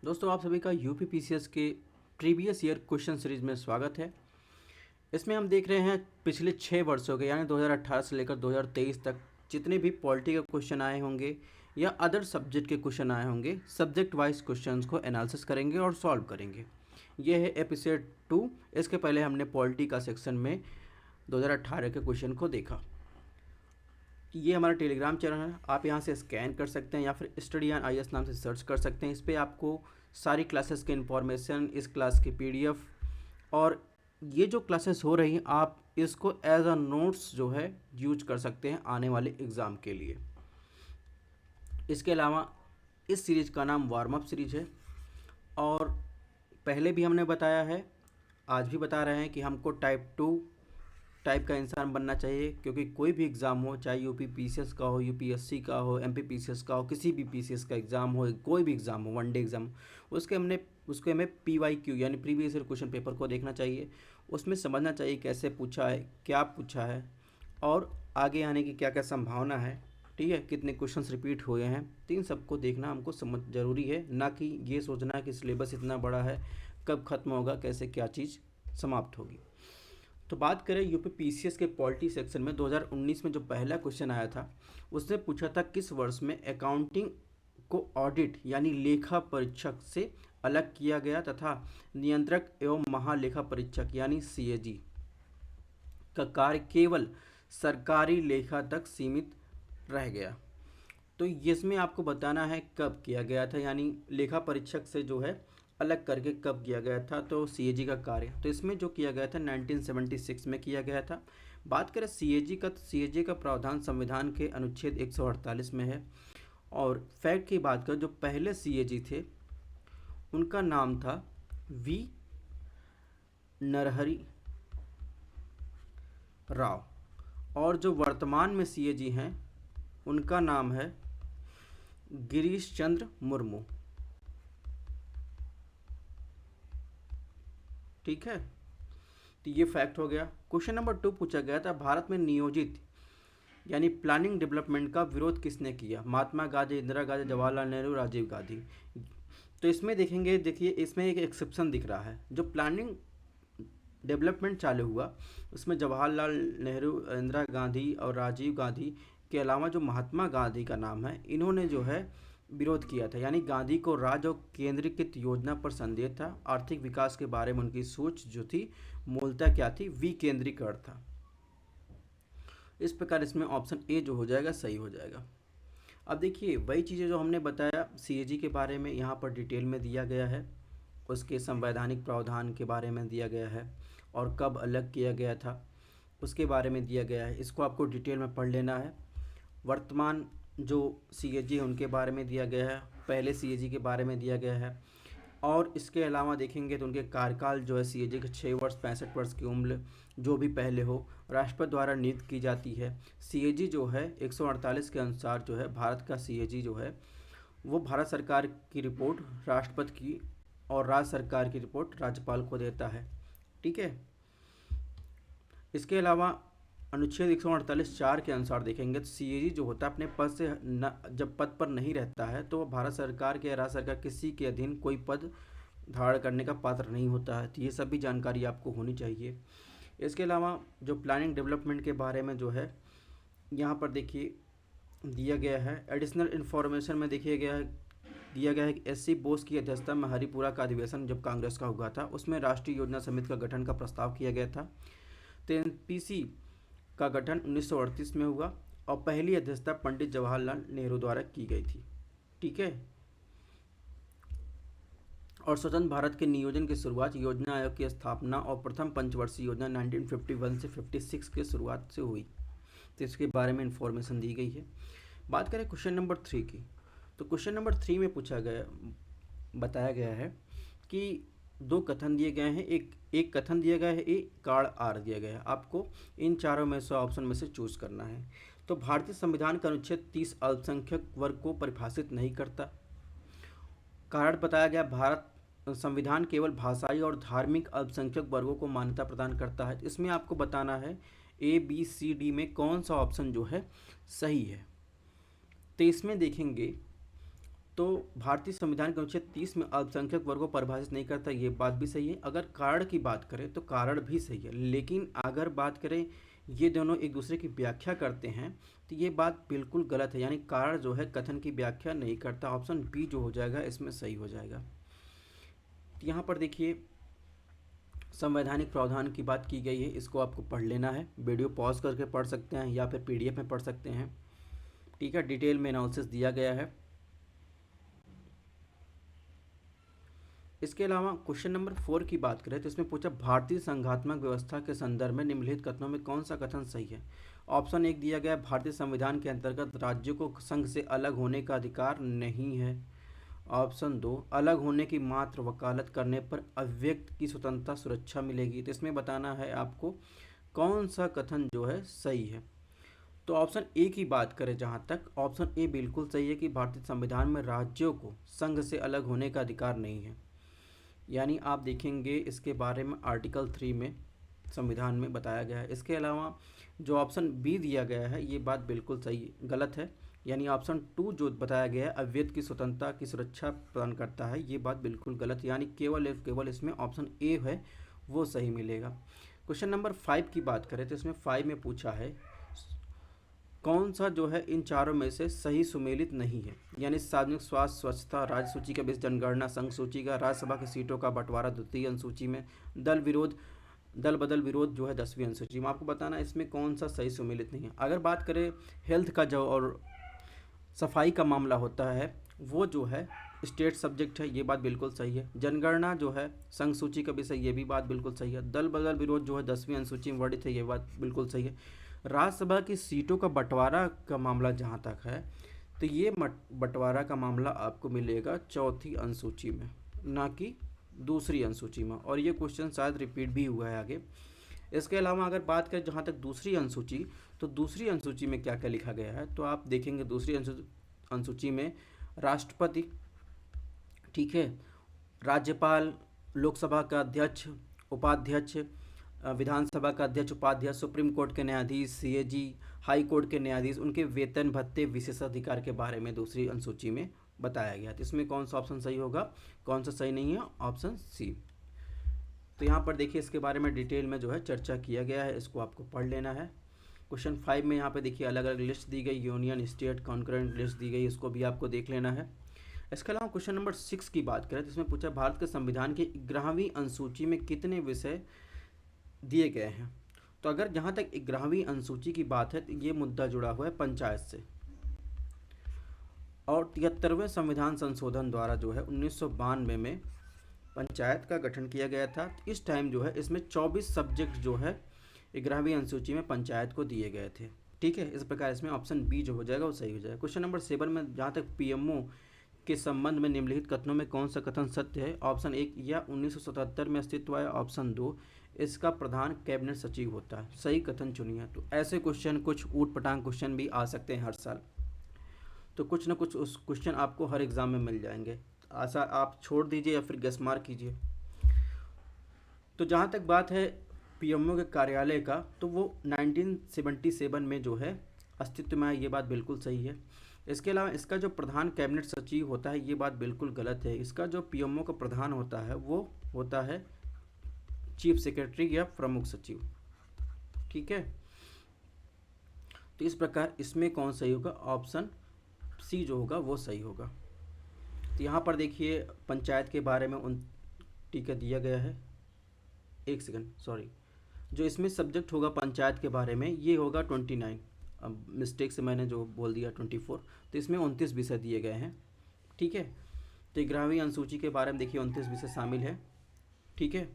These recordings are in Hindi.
दोस्तों, आप सभी का यूपी पीसीएस के प्रीवियस ईयर क्वेश्चन सीरीज में स्वागत है। इसमें हम देख रहे हैं पिछले 6 वर्षों के यानी 2018 से लेकर 2023 तक जितने भी पॉलिटी के क्वेश्चन आए होंगे या अदर सब्जेक्ट के क्वेश्चन आए होंगे, सब्जेक्ट वाइज क्वेश्चंस को एनालिसिस करेंगे और सॉल्व करेंगे। ये है एपिसोड 2। इसके पहले हमने पॉलिटी का सेक्शन में 2018 के क्वेश्चन को देखा। ये हमारा टेलीग्राम चैनल है, आप यहाँ से स्कैन कर सकते हैं या फिर स्टडी ऑन आईएएस नाम से सर्च कर सकते हैं। इस पर आपको सारी क्लासेस की इन्फॉर्मेशन, इस क्लास की पीडीएफ और ये जो क्लासेस हो रही हैं आप इसको एज अ नोट्स जो है यूज कर सकते हैं आने वाले एग्ज़ाम के लिए। इसके अलावा इस सीरीज का नाम वार्म अप सीरीज है और पहले भी हमने बताया है, आज भी बता रहे हैं कि हमको टाइप 2 टाइप का इंसान बनना चाहिए, क्योंकि कोई भी एग्ज़ाम हो, चाहे यूपी पीसीएस का हो, यूपीएससी का हो, एमपी पीसीएस का हो, किसी भी पीसीएस का एग्ज़ाम हो, कोई भी एग्ज़ाम हो, वनडे एग्ज़ाम, उसके हमें पीवाईक्यू यानी प्रीवियस ईयर क्वेश्चन पेपर को देखना चाहिए। उसमें समझना चाहिए कैसे पूछा है, क्या पूछा है और आगे आने की क्या क्या संभावना है। ठीक है, कितने क्वेश्चंस रिपीट हुए हैं, तो इन सबको देखना हमको समझ ज़रूरी है, ना कि ये सोचना कि सिलेबस इतना बड़ा है, कब ख़त्म होगा, कैसे क्या चीज़ समाप्त होगी। तो बात करें यूपी पीसीएस के पॉलिटी सेक्शन में 2019 में जो पहला क्वेश्चन आया था, उसने पूछा था किस वर्ष में अकाउंटिंग को ऑडिट यानी लेखा परीक्षक से अलग किया गया तथा नियंत्रक एवं महालेखा परीक्षक यानी सीएजी का कार्य केवल सरकारी लेखा तक सीमित रह गया। तो इसमें आपको बताना है कब किया गया था, यानी लेखा परीक्षक से जो है अलग करके कब किया गया था। तो सीएजी का कार्य तो इसमें जो किया गया था 1976 में किया गया था। बात करें सीएजी का, तो सीएजी का प्रावधान संविधान के अनुच्छेद 148 में है। और फैक्ट की बात करें, जो पहले सीएजी थे उनका नाम था वी नरहरि राव और जो वर्तमान में सीएजी हैं उनका नाम है गिरीश चंद्र मुर्मू। ठीक है, तो ये फैक्ट हो गया। क्वेश्चन नंबर 2 पूछा गया था, भारत में नियोजित यानी प्लानिंग डेवलपमेंट का विरोध किसने किया? महात्मा गांधी, इंदिरा गांधी, जवाहरलाल नेहरू, राजीव गांधी। तो इसमें देखेंगे, देखिए इसमें एक एक्सेप्शन दिख रहा है। जो प्लानिंग डेवलपमेंट चालू हुआ उसमें जवाहरलाल नेहरू, इंदिरा गांधी और राजीव गांधी के अलावा जो महात्मा गांधी का नाम है, इन्होंने जो है विरोध किया था। यानी गांधी को राज्य और केंद्रीकृत योजना पर संदेह था। आर्थिक विकास के बारे में उनकी सोच जो थी मूलतः क्या थी? विकेंद्रीकरण था। इस प्रकार इसमें ऑप्शन ए जो हो जाएगा सही हो जाएगा। अब देखिए वही चीज़ें जो हमने बताया सीएजी के बारे में यहाँ पर डिटेल में दिया गया है, उसके संवैधानिक प्रावधान के बारे में दिया गया है और कब अलग किया गया था उसके बारे में दिया गया है। इसको आपको डिटेल में पढ़ लेना है। वर्तमान जो सीएजी है उनके बारे में दिया गया है, पहले सीएजी के बारे में दिया गया है और इसके अलावा देखेंगे तो उनके कार्यकाल जो है सीएजी के 6 वर्ष 65 वर्ष की उम्र जो भी पहले हो राष्ट्रपति द्वारा नियुक्त की जाती है। सीएजी जो है 148 के अनुसार जो है भारत का सीएजी जो है वो भारत सरकार की रिपोर्ट राष्ट्रपति की और राज्य सरकार की रिपोर्ट राज्यपाल को देता है। ठीक है, इसके अलावा अनुच्छेद 148(4) के अनुसार देखेंगे तो सीएजी जो होता है अपने पद से जब पद पर नहीं रहता है तो भारत सरकार के या राज्य सरकार किसी के अधीन कोई पद धारण करने का पात्र नहीं होता है। तो ये सब भी जानकारी आपको होनी चाहिए। इसके अलावा जो प्लानिंग डेवलपमेंट के बारे में जो है यहाँ पर देखिए दिया गया है, एडिशनल इन्फॉर्मेशन में देखिए दिया गया है कि एससी बोस की अध्यक्षता में हरिपुरा का अधिवेशन जब कांग्रेस का हुआ था उसमें राष्ट्रीय योजना समिति का गठन का प्रस्ताव किया गया था। तो एनपीसी का गठन 1938 में हुआ और पहली अध्यक्षता पंडित जवाहरलाल नेहरू द्वारा की गई थी। ठीक है, और स्वतंत्र भारत के नियोजन की शुरुआत, योजना आयोग की स्थापना और प्रथम पंचवर्षीय योजना 1951 से 56 के शुरुआत से हुई। तो इसके बारे में इंफॉर्मेशन दी गई है। बात करें क्वेश्चन नंबर 3 की, तो क्वेश्चन नंबर 3 में बताया गया है कि दो कथन दिए गए हैं, एक कथन दिया गया है, एक कार्ड आर दिया गया है। आपको इन चारों में से ऑप्शन में से चूज करना है। तो भारतीय संविधान का अनुच्छेद 30 अल्पसंख्यक वर्ग को परिभाषित नहीं करता। कारण बताया गया, भारत संविधान केवल भाषाई और धार्मिक अल्पसंख्यक वर्गों को मान्यता प्रदान करता है। इसमें आपको बताना है ए बी सी डी में कौन सा ऑप्शन जो है सही है। तो इसमें देखेंगे तो भारतीय संविधान के अनुच्छेद 30 में अल्पसंख्यक वर्ग को परिभाषित नहीं करता, ये बात भी सही है। अगर कारण की बात करें तो कारण भी सही है, लेकिन अगर बात करें ये दोनों एक दूसरे की व्याख्या करते हैं तो ये बात बिल्कुल गलत है, यानी कारण जो है कथन की व्याख्या नहीं करता। ऑप्शन बी जो हो जाएगा इसमें सही हो जाएगा। यहाँ पर देखिए संवैधानिक प्रावधान की बात की गई है, इसको आपको पढ़ लेना है, वीडियो पॉज करके पढ़ सकते हैं या फिर पीडीएफ में पढ़ सकते हैं। ठीक है, डिटेल में एनालिसिस दिया गया है। इसके अलावा क्वेश्चन नंबर 4 की बात करें तो इसमें पूछा भारतीय संघात्मक व्यवस्था के संदर्भ में निम्नलिखित कथनों में कौन सा कथन सही है। ऑप्शन 1 दिया गया है भारतीय संविधान के अंतर्गत राज्यों को संघ से अलग होने का अधिकार नहीं है। ऑप्शन 2 अलग होने की मात्र वकालत करने पर अव्यक्त की स्वतंत्रता सुरक्षा मिलेगी। तो इसमें बताना है आपको कौन सा कथन जो है सही है। तो ऑप्शन ए की बात करें जहाँ तक, ऑप्शन ए बिल्कुल सही है कि भारतीय संविधान में राज्यों को संघ से अलग होने का अधिकार नहीं है। यानी आप देखेंगे इसके बारे में आर्टिकल 3 में संविधान में बताया गया है। इसके अलावा जो ऑप्शन बी दिया गया है ये बात बिल्कुल सही गलत है, यानी ऑप्शन 2 जो बताया गया है अव्यक्त की स्वतंत्रता की सुरक्षा प्रदान करता है, ये बात बिल्कुल गलत, यानी केवल इसमें ऑप्शन ए है वो सही मिलेगा। क्वेश्चन नंबर 5 की बात करें तो इसमें 5 में पूछा है कौन सा जो है इन चारों में से सही सुमेलित नहीं है, यानी सार्वजनिक स्वास्थ्य स्वच्छता, राज्य सूची के बीच जनगणना, संघ सूची का, राज्यसभा की सीटों का बंटवारा द्वितीय अनुसूची में, दल बदल विरोध जो है 10वीं अनुसूची में। आपको बताना है इसमें कौन सा सही सुमेलित नहीं है। अगर बात करें हेल्थ का जो और सफाई का मामला होता है वो जो है स्टेट सब्जेक्ट है, ये बात बिल्कुल सही है। जनगणना जो है संघ सूची का विषय, ये भी बात बिल्कुल सही है। दल बदल विरोध जो है 10वीं अनुसूची में वर्णित है, ये बात बिल्कुल सही है। राज्यसभा की सीटों का बंटवारा का मामला जहाँ तक है तो ये बंटवारा का मामला आपको मिलेगा चौथी अनुसूची में, ना कि दूसरी अनुसूची में, और ये क्वेश्चन शायद रिपीट भी हुआ है आगे। इसके अलावा अगर बात करें जहाँ तक दूसरी अनुसूची, तो दूसरी अनुसूची में क्या क्या लिखा गया है तो आप देखेंगे दूसरी अनुसूची में राष्ट्रपति, ठीक है, राज्यपाल, लोकसभा का अध्यक्ष, उपाध्यक्ष, विधानसभा का अध्यक्ष, उपाध्यक्ष, सुप्रीम कोर्ट के न्यायाधीश, सीएजी, हाई कोर्ट के न्यायाधीश, उनके वेतन भत्ते, विशेषाधिकार के बारे में दूसरी अनुसूची में बताया गया। तो इसमें कौन सा ऑप्शन सही होगा, कौन सा सही नहीं है, ऑप्शन सी। तो यहाँ पर देखिए इसके बारे में डिटेल में जो है चर्चा किया गया है, इसको आपको पढ़ लेना है। क्वेश्चन 5 में यहाँ पे देखिए अलग अलग लिस्ट दी गई, यूनियन, स्टेट, कॉन्करेंट लिस्ट दी गई, इसको भी आपको देख लेना है। इसके अलावा क्वेश्चन नंबर 6 की बात करें तो इसमें पूछा भारत के संविधान की 11वीं अनुसूची में कितने विषय दिए गए हैं। तो अगर जहाँ तक 11वीं अनुसूची की बात है तो ये मुद्दा जुड़ा हुआ है पंचायत से, और 73वें संविधान संशोधन द्वारा जो है 1992 में पंचायत का गठन किया गया था। इस टाइम जो है इसमें 24 सब्जेक्ट जो है 11वीं अनुसूची में पंचायत को दिए गए थे। ठीक है, इस प्रकार इसमें ऑप्शन बी जो हो जाएगा वो सही हो जाएगा। क्वेश्चन नंबर 7 में जहाँ तक पीएमओ के संबंध में निम्नलिखित कथनों में कौन सा कथन सत्य है। ऑप्शन 1 या 1977 में अस्तित्व है, ऑप्शन 2 इसका प्रधान कैबिनेट सचिव होता है। सही कथन चुनिए। तो ऐसे क्वेश्चन, कुछ ऊट पटांग क्वेश्चन भी आ सकते हैं हर साल, तो कुछ ना कुछ उस क्वेश्चन आपको हर एग्जाम में मिल जाएंगे। आशा आप छोड़ दीजिए या फिर गेस मार्क कीजिए। तो जहाँ तक बात है पीएमओ के कार्यालय का, तो वो 1977 में जो है अस्तित्व में है, ये बात बिल्कुल सही है। इसके अलावा इसका जो प्रधान कैबिनेट सचिव होता है ये बात बिल्कुल गलत है। इसका जो पीएमओ का प्रधान होता है वो होता है चीफ सेक्रेटरी या प्रमुख सचिव। ठीक है, तो इस प्रकार इसमें कौन सही होगा, ऑप्शन सी जो होगा वो सही होगा। तो यहाँ पर देखिए पंचायत के बारे में ठीक है दिया गया है, एक सेकंड सॉरी, जो इसमें सब्जेक्ट होगा पंचायत के बारे में ये होगा 29, अब मिस्टेक से मैंने जो बोल दिया 24, तो इसमें 29 विषय दिए गए हैं। ठीक है, तो 11वीं अनुसूची के बारे में देखिए 29 विषय शामिल है। ठीक है,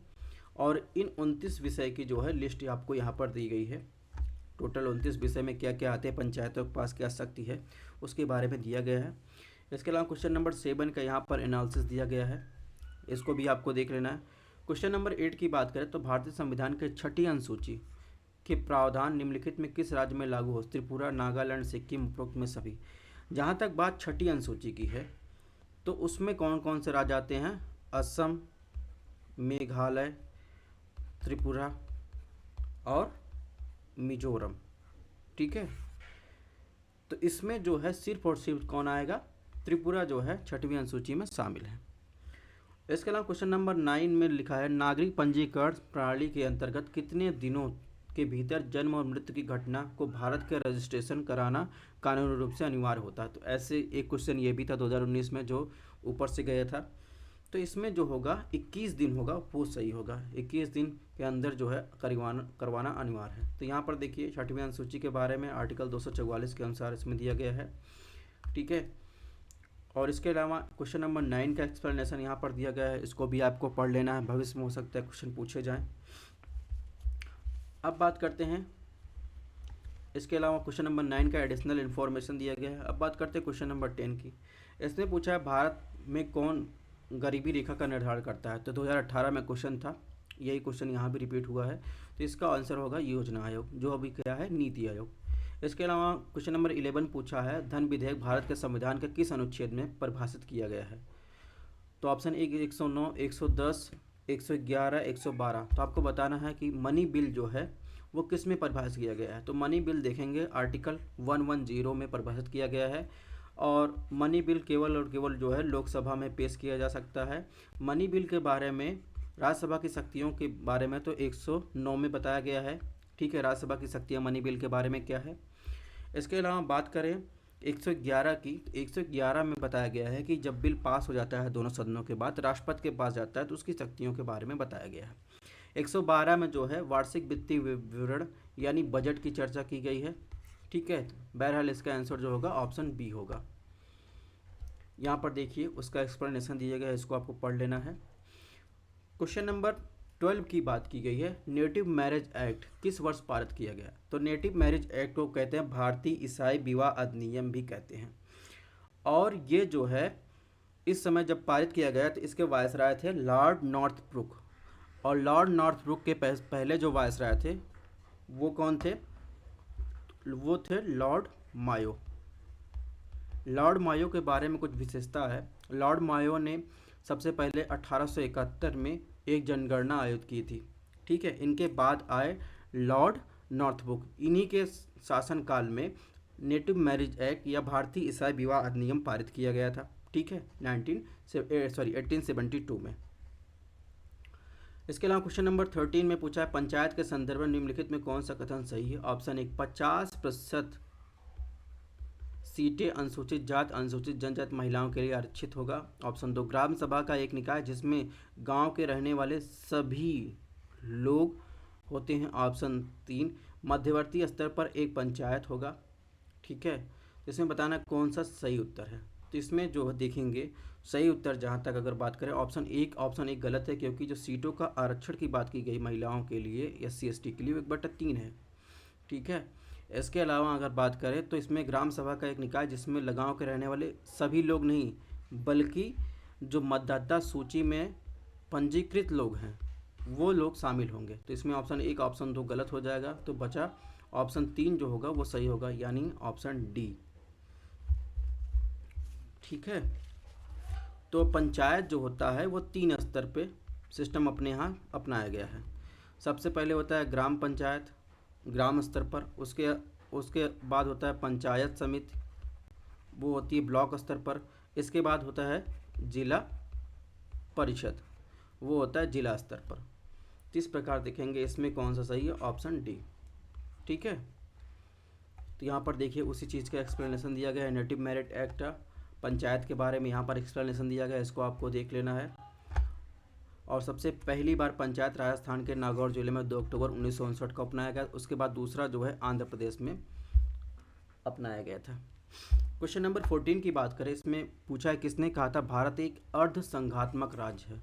और इन 29 विषय की जो है लिस्ट आपको यहाँ पर दी गई है। टोटल 29 विषय में क्या क्या आते हैं, पंचायतों के पास क्या शक्ति है, उसके बारे में दिया गया है। इसके अलावा क्वेश्चन नंबर 7 का यहाँ पर एनालिसिस दिया गया है, इसको भी आपको देख लेना है। क्वेश्चन नंबर 8 की बात करें तो भारतीय संविधान के 6ठी अनुसूची के प्रावधान निम्नलिखित में किस राज्य में लागू हो। त्रिपुरा, नागालैंड, सिक्किम, उपरोक्त में सभी। जहाँ तक बात 6ठी अनुसूची की है तो उसमें कौन कौन से राज्य आते हैं, असम, मेघालय, त्रिपुरा और मिजोरम। ठीक है, तो इसमें जो है सिर्फ और सिर्फ कौन आएगा, त्रिपुरा जो है 6वीं अनुसूची में शामिल है। इसके अलावा क्वेश्चन नंबर 9 में लिखा है नागरिक पंजीकरण प्रणाली के अंतर्गत कितने दिनों के भीतर जन्म और मृत्यु की घटना को भारत के रजिस्ट्रेशन कराना कानूनी रूप से अनिवार्य होता है। तो ऐसे एक क्वेश्चन ये भी था 2019 में जो ऊपर से गया था। तो इसमें जो होगा 21 दिन होगा वो सही होगा, 21 दिन के अंदर जो है करवाना अनिवार्य है। तो यहाँ पर देखिए 6वीं अनुसूची के बारे में आर्टिकल 244 के अनुसार इसमें दिया गया है, ठीक है। और इसके अलावा क्वेश्चन नंबर 9 का एक्सप्लेनेशन यहाँ पर दिया गया है, इसको भी आपको पढ़ लेना है, भविष्य में हो सकता है क्वेश्चन पूछे जाएं। अब बात करते हैं, इसके अलावा क्वेश्चन नंबर 9 का एडिशनल इन्फॉर्मेशन दिया गया है। अब बात करते हैं क्वेश्चन नंबर 10 की। इसने पूछा है भारत में कौन गरीबी रेखा का निर्धारण करता है। तो 2018 में क्वेश्चन था, यही क्वेश्चन यहाँ भी रिपीट हुआ है। तो इसका आंसर होगा योजना आयोग, जो अभी क्या है नीति आयोग। इसके अलावा क्वेश्चन नंबर 11 पूछा है धन विधेयक भारत के संविधान के किस अनुच्छेद में परिभाषित किया गया है। तो ऑप्शन ए 109, 110, 111, 112। तो आपको बताना है कि मनी बिल जो है वो किस में परिभाषित किया गया है। तो मनी बिल देखेंगे आर्टिकल 110 में परिभाषित किया गया है। और मनी बिल केवल और केवल जो है लोकसभा में पेश किया जा सकता है। मनी बिल के बारे में राज्यसभा की शक्तियों के बारे में तो 109 में बताया गया है, ठीक है। राज्यसभा की शक्तियाँ मनी बिल के बारे में क्या है। इसके अलावा बात करें 111 की, तो 111 में बताया गया है कि जब बिल पास हो जाता है दोनों सदनों के बाद राष्ट्रपति के पास जाता है तो उसकी शक्तियों के बारे में बताया गया है। 112 में जो है वार्षिक वित्तीय विवरण यानी बजट की चर्चा की गई है, ठीक है। बहरहाल इसका आंसर जो होगा ऑप्शन बी होगा। यहाँ पर देखिए उसका एक्सप्लेनेशन दिया गया है, इसको आपको पढ़ लेना है। क्वेश्चन नंबर 12 की बात की गई है नेटिव मैरिज एक्ट किस वर्ष पारित किया गया। तो नेटिव मैरिज एक्ट को कहते हैं भारतीय ईसाई विवाह अधिनियम भी कहते हैं। और ये जो है इस समय जब पारित किया गया तो इसके वायसराय थे लॉर्ड नॉर्थब्रुक। और लॉर्ड नॉर्थब्रुक के पहले जो वायसराय थे वो कौन थे, वो थे लॉर्ड मायो। लॉर्ड मायो के बारे में कुछ विशेषता है। लॉर्ड मायो ने सबसे पहले 1871 में एक जनगणना आयोजित की थी, ठीक है। इनके बाद आए लॉर्ड नॉर्थब्रुक। इन्हीं के शासनकाल में नेटिव मैरिज एक्ट या भारतीय ईसाई विवाह अधिनियम पारित किया गया था, ठीक है, 1872 में। इसके अलावा क्वेश्चन नंबर 13 में पूछा है पंचायत के संदर्भ में निम्नलिखित में कौन सा कथन सही है। ऑप्शन 1 50% सीटें अनुसूचित जात अनुसूचित जनजाति महिलाओं के लिए आरक्षित होगा। ऑप्शन 2 ग्राम सभा का एक निकाय जिसमें गांव के रहने वाले सभी लोग होते हैं। ऑप्शन 3 मध्यवर्ती स्तर पर एक पंचायत होगा, ठीक है। इसमें बताना कौन सा सही उत्तर है। तो इसमें जो देखेंगे सही उत्तर जहाँ तक अगर बात करें ऑप्शन 1 गलत है, क्योंकि जो सीटों का आरक्षण की बात की गई महिलाओं के लिए SC/ST के लिए 1/3 है, ठीक है। इसके अलावा अगर बात करें तो इसमें ग्राम सभा का एक निकाय जिसमें गाँव के रहने वाले सभी लोग नहीं बल्कि जो मतदाता सूची में पंजीकृत लोग हैं वो लोग शामिल होंगे। तो इसमें ऑप्शन 1 ऑप्शन 2 गलत हो जाएगा। तो बचा ऑप्शन 3 जो होगा वो सही होगा, यानी ऑप्शन डी, ठीक है। तो पंचायत जो होता है वो 3 स्तर पे सिस्टम अपने यहाँ अपनाया गया है। सबसे पहले होता है ग्राम पंचायत ग्राम स्तर पर, उसके बाद होता है पंचायत समिति, वो होती है ब्लॉक स्तर पर। इसके बाद होता है जिला परिषद, वो होता है जिला स्तर पर। तो इस प्रकार देखेंगे इसमें कौन सा सही है, ऑप्शन डी, ठीक है। तो यहाँ पर देखिए उसी चीज़ का एक्सप्लेनेशन दिया गया है नेटिव मैरिज एक्ट पंचायत के बारे में, यहाँ पर एक्सप्लेनेशन दिया गया है, इसको आपको देख लेना है। और सबसे पहली बार पंचायत राजस्थान के नागौर जिले में 2 अक्टूबर 1959 को अपनाया गया। उसके बाद दूसरा जो है आंध्र प्रदेश में अपनाया गया था। क्वेश्चन नंबर 14 की बात करें, इसमें पूछा है किसने कहा था भारत एक अर्ध संघात्मक राज्य है।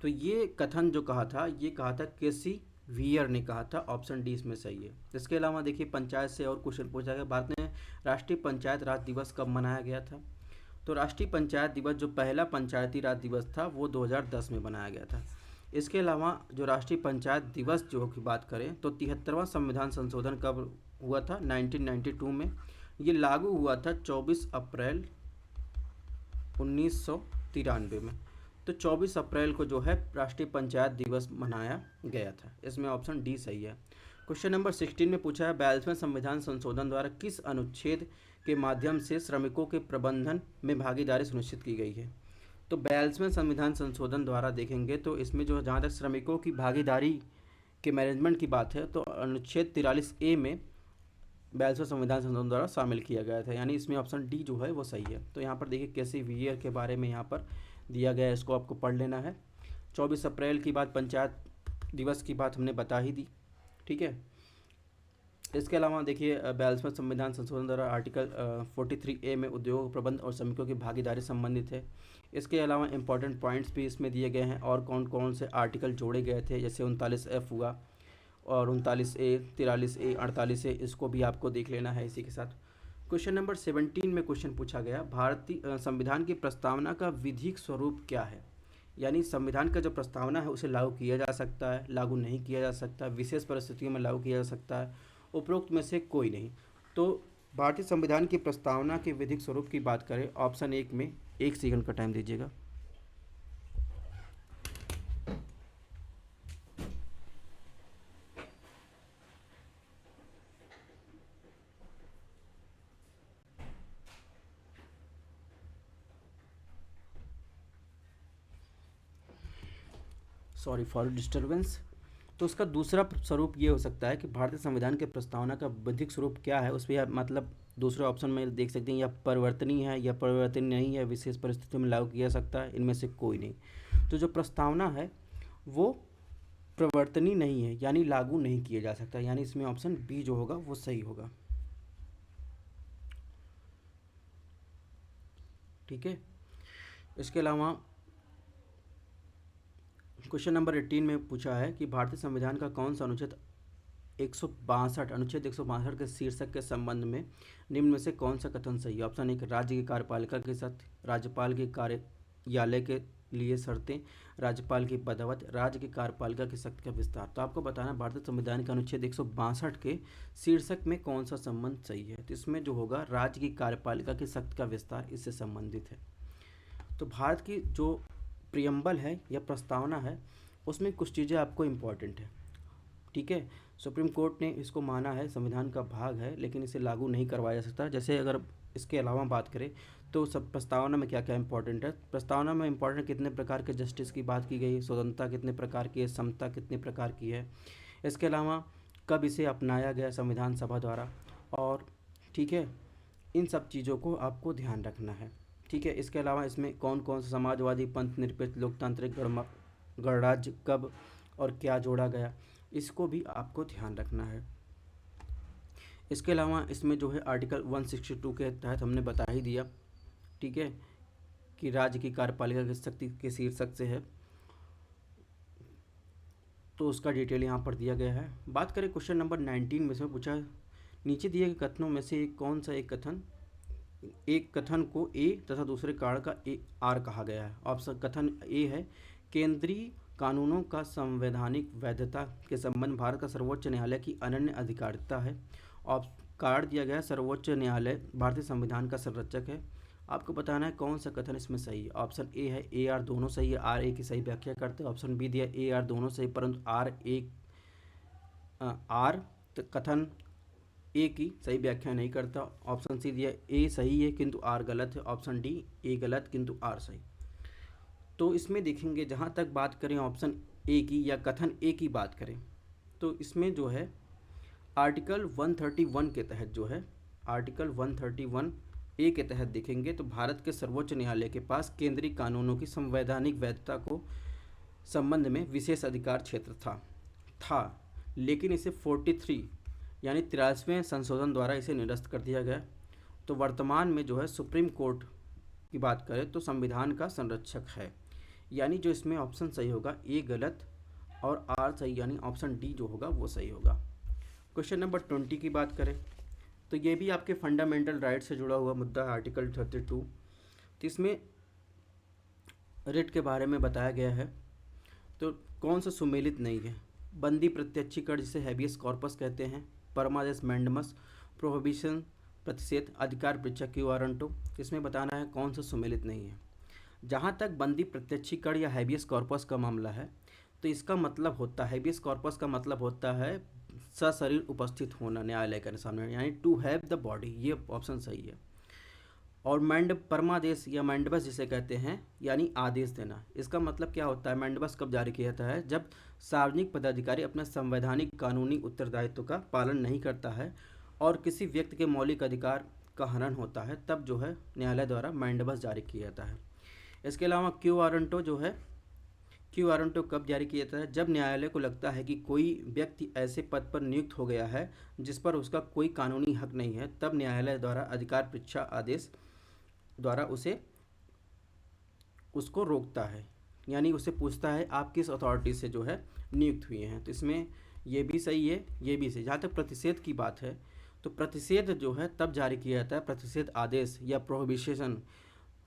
तो ये कथन जो कहा था ये कहा था केसी वियर ने कहा था, ऑप्शन डी इसमें सही है। इसके अलावा देखिए पंचायत से और क्वेश्चन पूछा गया भारत में राष्ट्रीय पंचायत राज दिवस कब मनाया गया था। तो राष्ट्रीय पंचायत दिवस जो पहला पंचायती राज दिवस था वो 2010 में बनाया गया था। इसके अलावा जो राष्ट्रीय पंचायत दिवस जो की बात करें तो 73वां संविधान संशोधन कब हुआ था, 1992 में। ये लागू हुआ था 24 अप्रैल 1993 में। तो 24 अप्रैल को जो है राष्ट्रीय पंचायत दिवस मनाया गया था। इसमें ऑप्शन डी सही है। क्वेश्चन नंबर 16 में पूछा है 42वें संविधान संशोधन द्वारा किस अनुच्छेद के माध्यम से श्रमिकों के प्रबंधन में भागीदारी सुनिश्चित की गई है। तो 42वें संविधान संशोधन द्वारा देखेंगे तो इसमें जो है जहाँ तक श्रमिकों की भागीदारी के मैनेजमेंट की बात है तो अनुच्छेद 43A में 42वें संविधान संशोधन द्वारा शामिल किया गया था, यानी इसमें ऑप्शन डी जो है वो सही है। तो यहाँ पर देखिए कैसे वीयर के बारे में यहाँ पर दिया गया है, इसको आपको पढ़ लेना है। 24 अप्रैल की बात पंचायत दिवस की बात हमने बता ही दी, ठीक है। इसके अलावा देखिए 42वें संविधान संशोधन द्वारा आर्टिकल 43A में उद्योग प्रबंध और श्रमिकों की भागीदारी संबंधित है। इसके अलावा इंपॉर्टेंट पॉइंट्स भी इसमें दिए गए हैं और कौन कौन से आर्टिकल जोड़े गए थे, जैसे 39F हुआ और 39A, 43A, 48A, इसको भी आपको देख लेना है इसी के साथ। क्वेश्चन नंबर 17 में क्वेश्चन पूछा गया भारतीय संविधान की प्रस्तावना का विधिक स्वरूप क्या है, यानी संविधान का जो प्रस्तावना है उसे लागू किया जा सकता है, लागू नहीं किया जा सकता, विशेष परिस्थितियों में लागू किया जा सकता है, उपरोक्त में से कोई नहीं। तो भारतीय संविधान की प्रस्तावना के विधिक स्वरूप की बात करें ऑप्शन 1 में, 1 सेकंड का टाइम दीजिएगा। Sorry for disturbance. तो उसका दूसरा स्वरूप ये हो सकता है कि भारतीय संविधान के प्रस्तावना का विधिक स्वरूप क्या है, उस पर मतलब दूसरे ऑप्शन में देख सकते हैं, या परिवर्तनीय है या परिवर्तनीय नहीं है, विशेष परिस्थितियों में लागू किया जा सकता है, इनमें से कोई नहीं। तो जो प्रस्तावना है वो परिवर्तनीय नहीं है, यानी लागू नहीं किया जा सकता, यानी इसमें ऑप्शन बी जो होगा वो सही होगा, ठीक है। इसके अलावा क्वेश्चन नंबर 18 में पूछा है कि भारतीय संविधान का कौन सा अनुच्छेद 162 के शीर्षक के संबंध में निम्न में से कौन सा कथन सही है। ऑप्शन 1 राज्य की कार्यपालिका के साथ राज्यपाल के कार्यालय के लिए शर्तें, राज्यपाल की पदावत, राज्य की कार्यपालिका की शक्ति का विस्तार। तो आपको बताना भारतीय संविधान के अनुच्छेद 162 के शीर्षक में कौन सा संबंध सही है। तो इसमें जो होगा राज्य की कार्यपालिका की शक्ति का विस्तार इससे संबंधित है। तो भारत की जो प्रियम्बल है या प्रस्तावना है उसमें कुछ चीज़ें आपको इम्पॉर्टेंट है, ठीक है। सुप्रीम कोर्ट ने इसको माना है संविधान का भाग है, लेकिन इसे लागू नहीं करवाया जा सकता। जैसे अगर इसके अलावा बात करें तो सब प्रस्तावना में क्या क्या इंपॉर्टेंट है। प्रस्तावना में इंपॉर्टेंट कितने प्रकार के जस्टिस की बात की गई, स्वतंत्रता कितने प्रकार की है, समता कितने प्रकार की है, इसके अलावा कब इसे अपनाया गया संविधान सभा द्वारा, और ठीक है इन सब चीज़ों को आपको ध्यान रखना है, ठीक है। इसके अलावा इसमें कौन कौन सा समाजवादी, पंथ निरपेक्ष, लोकतांत्रिक, गणराज्य कब और क्या जोड़ा गया, इसको भी आपको ध्यान रखना है। इसके अलावा इसमें जो है आर्टिकल 162 के तहत हमने बता ही दिया, ठीक है, कि राज्य की कार्यपालिका की शक्ति के शीर्षक से है, तो उसका डिटेल यहाँ पर दिया गया है। बात करें क्वेश्चन नंबर 19 में, इसमें पूछा नीचे दिए गए कथनों में से कौन सा एक कथन को ए तथा दूसरे कारण का ए आर कहा गया है। ऑप्शन कथन ए है केंद्रीय कानूनों का संवैधानिक वैधता के संबंध भारत का सर्वोच्च न्यायालय की अनन्य अधिकारिता है। कार्ड दिया गया सर्वोच्च न्यायालय भारतीय संविधान का संरक्षक है। आपको बताना है कौन सा कथन इसमें सही है। ऑप्शन ए है ए आर दोनों सही है, आर ए की सही व्याख्या करते हैं। ऑप्शन बी दिया ए आर दोनों सही परंतु आर कथन ए की सही व्याख्या नहीं करता। ऑप्शन सी दिया ए सही है किंतु आर गलत है। ऑप्शन डी ए गलत किंतु आर सही। तो इसमें देखेंगे जहाँ तक बात करें ऑप्शन ए की या कथन ए की बात करें तो इसमें जो है आर्टिकल 131 के तहत जो है आर्टिकल 131 ए के तहत देखेंगे तो भारत के सर्वोच्च न्यायालय के पास केंद्रीय कानूनों की संवैधानिक वैधता को संबंध में विशेष अधिकार क्षेत्र था, लेकिन इसे 43 यानी 83वें संशोधन द्वारा इसे निरस्त कर दिया गया। तो वर्तमान में जो है सुप्रीम कोर्ट की बात करें तो संविधान का संरक्षक है, यानी जो इसमें ऑप्शन सही होगा ए गलत और आर सही, यानी ऑप्शन डी जो होगा वो सही होगा। क्वेश्चन नंबर 20 की बात करें तो ये भी आपके फंडामेंटल राइट से जुड़ा हुआ मुद्दा है, आर्टिकल 32। तो इसमें रिट के बारे में बताया गया है। तो कौन सा सुमेलित नहीं है। बंदी प्रत्यक्षीकरण जिसे हैबियस कॉर्पस कहते हैं, परमादेश मैंडमस, प्रोहिबिशन प्रतिषेध, अधिकार परीक्षा की वारंटो, इसमें बताना है कौन सा सुमेलित नहीं है। जहाँ तक बंदी प्रत्यक्षीकरण या हैबियस कॉर्पस का मामला है तो इसका मतलब होता है हैबियस कॉर्पस का मतलब होता है सशरीर उपस्थित होना न्यायालय के सामने, यानी टू हैव द बॉडी, ये ऑप्शन सही है। और परमादेश या मैंडबस जिसे कहते हैं, यानी आदेश देना। इसका मतलब क्या होता है? मैंडबस कब जारी किया जाता है? जब सार्वजनिक पदाधिकारी अपने संवैधानिक कानूनी उत्तरदायित्व का पालन नहीं करता है और किसी व्यक्ति के मौलिक अधिकार का हनन होता है, तब जो है न्यायालय द्वारा मैंडबस जारी किया जाता है। इसके अलावा क्यू वारंटो जो है, क्यू वारंटो कब जारी किया जाता है? जब न्यायालय को लगता है कि कोई व्यक्ति ऐसे पद पर नियुक्त हो गया है जिस पर उसका कोई कानूनी हक नहीं है, तब न्यायालय द्वारा अधिकार परीक्षा आदेश द्वारा उसको रोकता है, यानी उससे पूछता है आप किस अथॉरिटी से जो है नियुक्त हुए हैं। तो इसमें ये भी सही है, ये भी सही। जहाँ तक प्रतिषेध की बात है, तो प्रतिषेध जो है तब जारी किया जाता है, प्रतिषेध आदेश या प्रोहिबिशन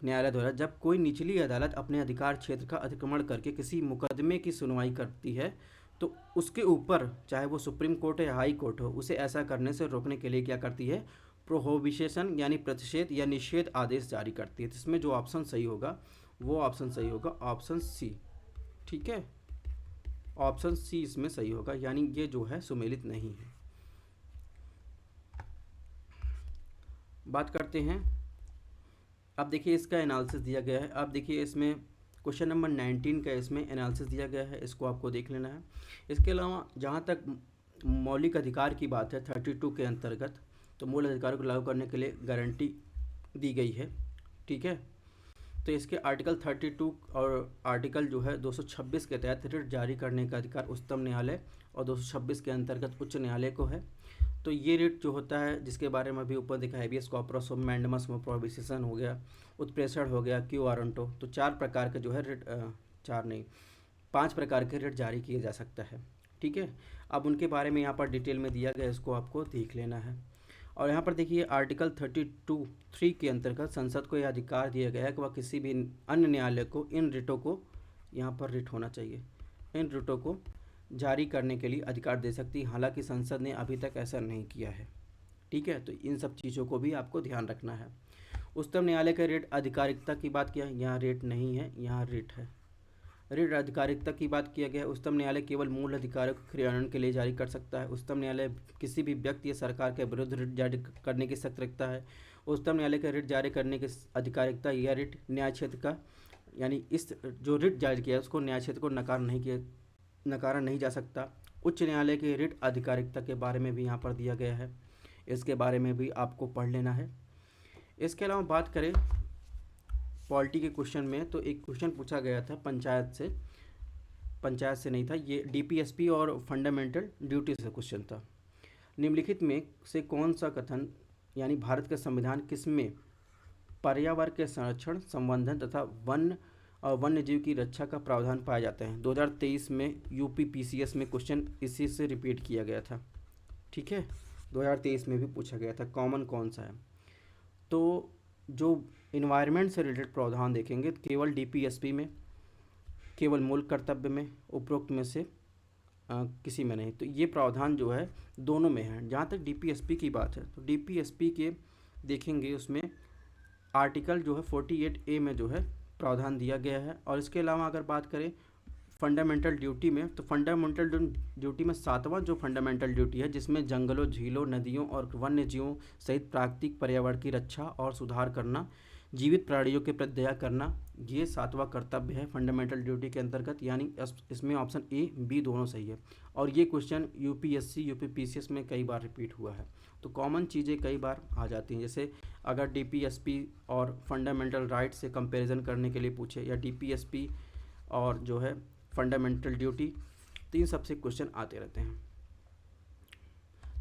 न्यायालय द्वारा, जब कोई निचली अदालत अपने अधिकार क्षेत्र का अतिक्रमण करके किसी मुकदमे की सुनवाई करती है, तो उसके ऊपर, चाहे वो सुप्रीम कोर्ट या हाई कोर्ट हो, उसे ऐसा करने से रोकने के लिए क्या करती है? प्रोहिबिशन यानी प्रतिषेध या निषेध आदेश जारी करती है। तो इसमें जो ऑप्शन सही होगा वो ऑप्शन सही होगा ऑप्शन सी। ठीक है, ऑप्शन सी इसमें सही होगा, यानी ये जो है सुमेलित नहीं है। बात करते हैं, अब देखिए इसका एनालिसिस दिया गया है। अब देखिए इसमें क्वेश्चन नंबर 19 का इसमें एनालिसिस दिया गया है, इसको आपको देख लेना है। इसके अलावा जहाँ तक मौलिक अधिकार की बात है 32 के अंतर्गत, तो मूल अधिकारों को लागू करने के लिए गारंटी दी गई है। ठीक है, तो इसके आर्टिकल 32 और आर्टिकल जो है 226 के तहत रिट जारी करने का अधिकार उच्चतम न्यायालय और 226 के अंतर्गत उच्च न्यायालय को है। तो ये रिट जो होता है, जिसके बारे में अभी ऊपर देखा, हैबियस कॉर्पस, मैंडमस, प्रोहिबिशन हो गया, उत्प्रेषण हो गया, क्यू वारंटो, तो 4 प्रकार के जो है रिट, 4 नहीं 5 प्रकार के रिट जारी किए जा सकता है। ठीक है, अब उनके बारे में यहाँ पर डिटेल में दिया गया, इसको आपको देख लेना है। और यहाँ पर देखिए आर्टिकल 32(3) के अंतर्गत संसद को यह अधिकार दिया गया है कि वह किसी भी अन्य न्यायालय को इन रिटों को, यहाँ पर रिट होना चाहिए, इन रिटों को जारी करने के लिए अधिकार दे सकती है। हालांकि संसद ने अभी तक ऐसा नहीं किया है। ठीक है, तो इन सब चीज़ों को भी आपको ध्यान रखना है। उच्चतम न्यायालय का रिट आधिकारिकता की बात किया, यहाँ रिट नहीं है, यहाँ रिट है। रिट आधिकारिकता की बात किया गया है, उच्चतम न्यायालय केवल मूल अधिकारों के क्रियान्वयन के लिए जारी कर सकता है। उच्चतम न्यायालय किसी भी व्यक्ति या सरकार के विरुद्ध रिट जारी करने की शक्ति रखता है। उच्चतम न्यायालय का रिट जारी करने की अधिकारिकता या रिट न्याय क्षेत्र का, यानी इस जो रिट जारी किया है उसको न्याय क्षेत्र को नकारा नहीं जा सकता। उच्च न्यायालय के रिट आधिकारिकता के बारे में भी यहाँ पर दिया गया है, इसके बारे में भी आपको पढ़ लेना है। इसके अलावा बात करें पॉलिटी के क्वेश्चन में, तो एक क्वेश्चन पूछा गया था पंचायत से नहीं था, ये डीपीएसपी और फंडामेंटल ड्यूटी से क्वेश्चन था। निम्नलिखित में से कौन सा कथन, यानी भारत का संविधान किसमें पर्यावरण के संरक्षण, संवर्धन तथा वन्य जीव की रक्षा का प्रावधान पाया जाता है? 2023 में यूपी पीसीएस में क्वेश्चन इसी से रिपीट किया गया था। ठीक है, 2023 में भी पूछा गया था कॉमन कौन सा है। तो जो इन्वायरमेंट से रिलेटेड प्रावधान देखेंगे तो केवल डीपीएसपी में, केवल मूल कर्तव्य में, उपरोक्त में से किसी में नहीं। तो ये प्रावधान जो है दोनों में है। जहाँ तक डीपीएसपी की बात है, तो डीपीएसपी के देखेंगे उसमें आर्टिकल जो है 48A में जो है प्रावधान दिया गया है। और इसके अलावा अगर बात करें फंडामेंटल ड्यूटी में, तो फंडामेंटल ड्यूटी में 7वां जो फंडामेंटल ड्यूटी है, जिसमें जंगलों, झीलों, नदियों और वन्य जीवों सहित प्राकृतिक पर्यावरण की रक्षा और सुधार करना, जीवित प्राणियों के प्रति दया करना, ये 7वां कर्तव्य है फंडामेंटल ड्यूटी के अंतर्गत, यानी इसमें ऑप्शन ए बी दोनों सही है। और ये क्वेश्चन यूपीएससी यूपीपीसीएस में कई बार रिपीट हुआ है। तो कॉमन चीज़ें कई बार आ जाती हैं, जैसे अगर डीपीएसपी और फंडामेंटल राइट से कंपैरिजन करने के लिए पूछे, या डीपीएसपी और जो है फंडामेंटल ड्यूटी, तो इन सबसे क्वेश्चन आते रहते हैं।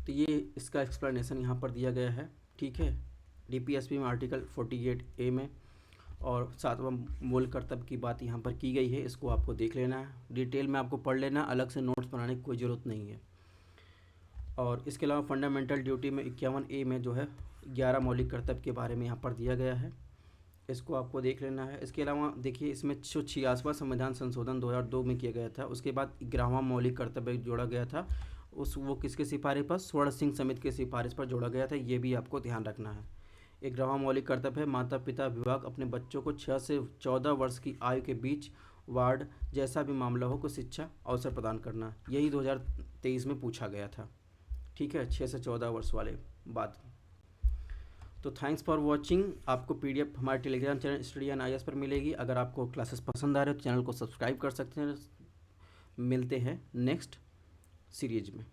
तो ये इसका एक्सप्लेनेशन यहाँ पर दिया गया है। ठीक है, डीपीएसपी में आर्टिकल 48A में और 7वां मूल कर्तव्य की बात यहाँ पर की गई है, इसको आपको देख लेना है, डिटेल में आपको पढ़ लेना, अलग से नोट्स बनाने की कोई ज़रूरत नहीं है। और इसके अलावा फंडामेंटल ड्यूटी में 51A में जो है 11 मौलिक कर्तव्य के बारे में यहाँ पर दिया गया है, इसको आपको देख लेना है। इसके अलावा देखिए इसमें जो 86वां संविधान संशोधन 2002 में किया गया था, उसके बाद 11वां मौलिक कर्तव्य जोड़ा गया था, वो किसके सिफारिश पर? स्वर्ण सिंह समिति के सिफारिश पर जोड़ा गया था, ये भी आपको ध्यान रखना है। 11वां मौलिक कर्तव्य है माता पिता अभिभावक अपने बच्चों को 6 से 14 वर्ष की आयु के बीच वार्ड जैसा भी मामला हो को शिक्षा अवसर प्रदान करना। यही 2023 में पूछा गया था। ठीक है, 6 से 14 वर्ष वाले बाद। तो थैंक्स फॉर वॉचिंग। आपको PDF हमारे Telegram channel study and IAS पर मिलेगी। अगर आपको क्लासेस पसंद आ रहे हो तो चैनल को सब्सक्राइब कर सकते हैं। मिलते हैं नेक्स्ट सीरीज में।